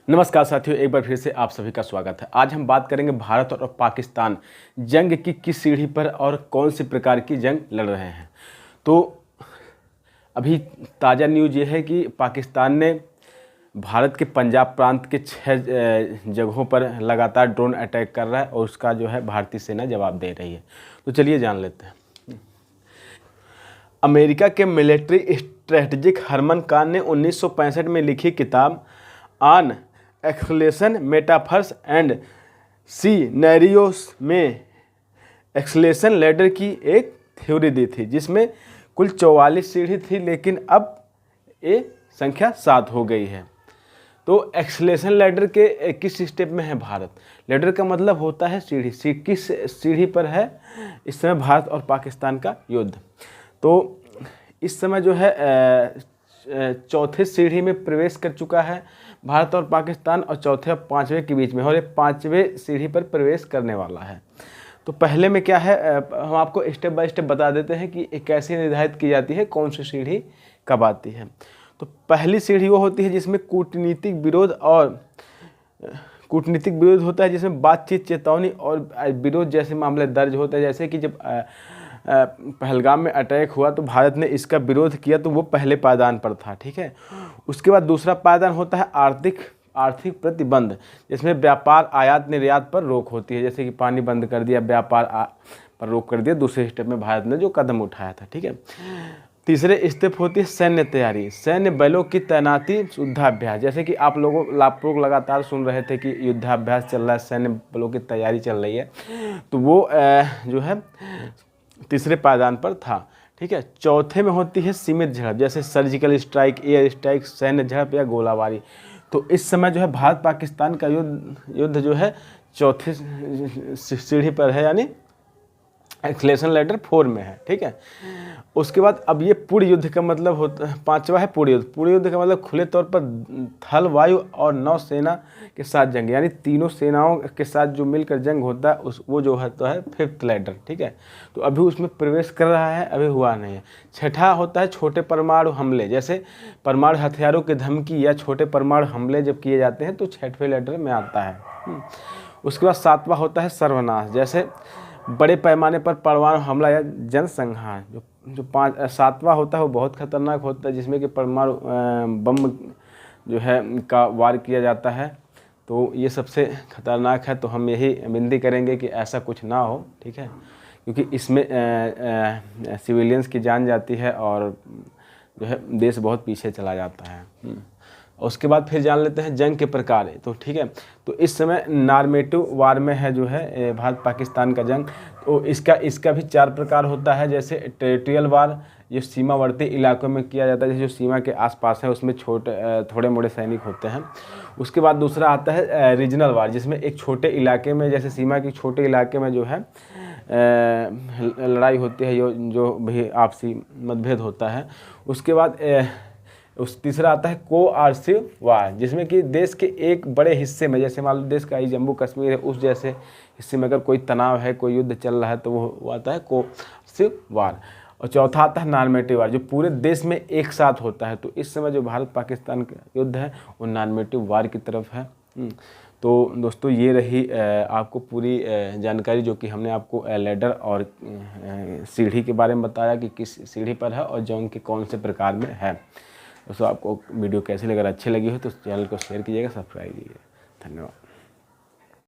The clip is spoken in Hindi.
नमस्कार साथियों, एक बार फिर से आप सभी का स्वागत है। आज हम बात करेंगे भारत और पाकिस्तान जंग की किस सीढ़ी पर और कौन सी प्रकार की जंग लड़ रहे हैं। तो अभी ताज़ा न्यूज़ ये है कि पाकिस्तान ने भारत के पंजाब प्रांत के 6 जगहों पर लगातार ड्रोन अटैक कर रहा है और उसका जो है भारतीय सेना जवाब दे रही है। तो चलिए जान लेते हैं। अमेरिका के मिलिट्री स्ट्रेटजिक हरमन खान ने 1965 में लिखी किताब ऑन एक्सलेशन मेटाफर्स एंड सीनेरियोस में एक्सलेशन लैडर की एक थ्योरी दी थी, जिसमें कुल 44 सीढ़ी थी, लेकिन अब ये संख्या 7 हो गई है। तो एक्सलेशन लैडर के किस स्टेप में है भारत? लैडर का मतलब होता है सीढ़ी। किस सीढ़ी पर है इस समय भारत और पाकिस्तान का युद्ध? तो इस समय जो है चौथे सीढ़ी में प्रवेश कर चुका है भारत और पाकिस्तान, और चौथे और पाँचवें के बीच में, और ये 5वें सीढ़ी पर प्रवेश करने वाला है। तो पहले में क्या है, हम आपको स्टेप बाय स्टेप बता देते हैं कि कैसे निर्धारित की जाती है कौन सी सीढ़ी कब आती है। तो पहली सीढ़ी वो होती है जिसमें कूटनीतिक विरोध होता है, जिसमें बातचीत, चेतावनी और विरोध जैसे मामले दर्ज होते हैं। जैसे कि जब पहलगाम में अटैक हुआ तो भारत ने इसका विरोध किया, तो वो पहले पायदान पर था, ठीक है। उसके बाद दूसरा पायदान होता है आर्थिक प्रतिबंध, जिसमें व्यापार, आयात निर्यात पर रोक होती है। जैसे कि पानी बंद कर दिया, व्यापार पर रोक कर दिया, दूसरे स्टेप में भारत ने जो कदम उठाया था, ठीक है। तीसरे स्टेप होती है सैन्य तैयारी, सैन्य बलों की तैनाती, युद्धाभ्यास। जैसे कि आप लोग लगातार सुन रहे थे कि युद्धाभ्यास चल रहा है, सैन्य बलों की तैयारी चल रही है, तो वो जो है तीसरे पायदान पर था, ठीक है। चौथे में होती है सीमित झड़प, जैसे सर्जिकल स्ट्राइक, एयर स्ट्राइक, सैन्य झड़प या गोलाबारी। तो इस समय जो है भारत पाकिस्तान का युद्ध जो है चौथे सीढ़ी पर है, यानी एक्सलेशन लैडर 4 में है, ठीक है। उसके बाद अब ये पूर्ण युद्ध का मतलब होता है, 5वां है पूर्ण युद्ध। पूर्ण युद्ध का मतलब खुले तौर पर थल, वायु और नौसेना के साथ जंग, यानी तीनों सेनाओं के साथ जो मिलकर जंग होता है वो जो होता है 5th लैडर, ठीक है। तो अभी उसमें प्रवेश कर रहा है, अभी हुआ नहीं है। छठा होता है छोटे परमाणु हमले, जैसे परमाणु हथियारों की धमकी या छोटे परमाणु हमले जब किए जाते हैं तो 6वें लैडर में आता है। उसके बाद 7वां होता है सर्वनाश, जैसे बड़े पैमाने पर परमाणु हमला या जनसंहार। जो 7वां होता है वो बहुत खतरनाक होता है, जिसमें कि परमाणु बम जो है का वार किया जाता है। तो ये सबसे खतरनाक है। तो हम यही विनती करेंगे कि ऐसा कुछ ना हो, ठीक है, क्योंकि इसमें सिविलियंस की जान जाती है और जो है देश बहुत पीछे चला जाता है। उसके बाद फिर जान लेते हैं जंग के प्रकार। तो ठीक है, तो इस समय नॉर्मेटिव वार में है जो है भारत पाकिस्तान का जंग। तो इसका भी 4 प्रकार होता है। जैसे टेरिटोरियल वार, ये सीमावर्ती इलाकों में किया जाता है, जैसे जो सीमा के आसपास है उसमें थोड़े मोड़े सैनिक होते हैं। उसके बाद दूसरा आता है रीजनल वार, जिसमें एक छोटे इलाके में, जैसे सीमा के छोटे इलाके में जो है लड़ाई होती है, जो भी आपसी मतभेद होता है। उसके बाद तीसरा आता है कोऑर्सिव वार, जिसमें कि देश के एक बड़े हिस्से में, जैसे मान लो देश का जम्मू कश्मीर है, उस जैसे हिस्से में अगर कोई तनाव है, कोई युद्ध चल रहा है, तो वो आता है कोऑर्सिव वार। और चौथा आता है नॉर्मेटिव वार, जो पूरे देश में एक साथ होता है। तो इस समय जो भारत पाकिस्तान का युद्ध है वो नॉर्मेटिव वार की तरफ है। तो दोस्तों ये रही आपको पूरी जानकारी, जो कि हमने आपको लैडर और सीढ़ी के बारे में बताया कि किस सीढ़ी पर है और जंग के कौन से प्रकार में है। दोस्तों आपको वीडियो कैसी लगी, अगर अच्छी लगी हो तो चैनल को शेयर कीजिएगा, सब्सक्राइब कीजिएगा। धन्यवाद।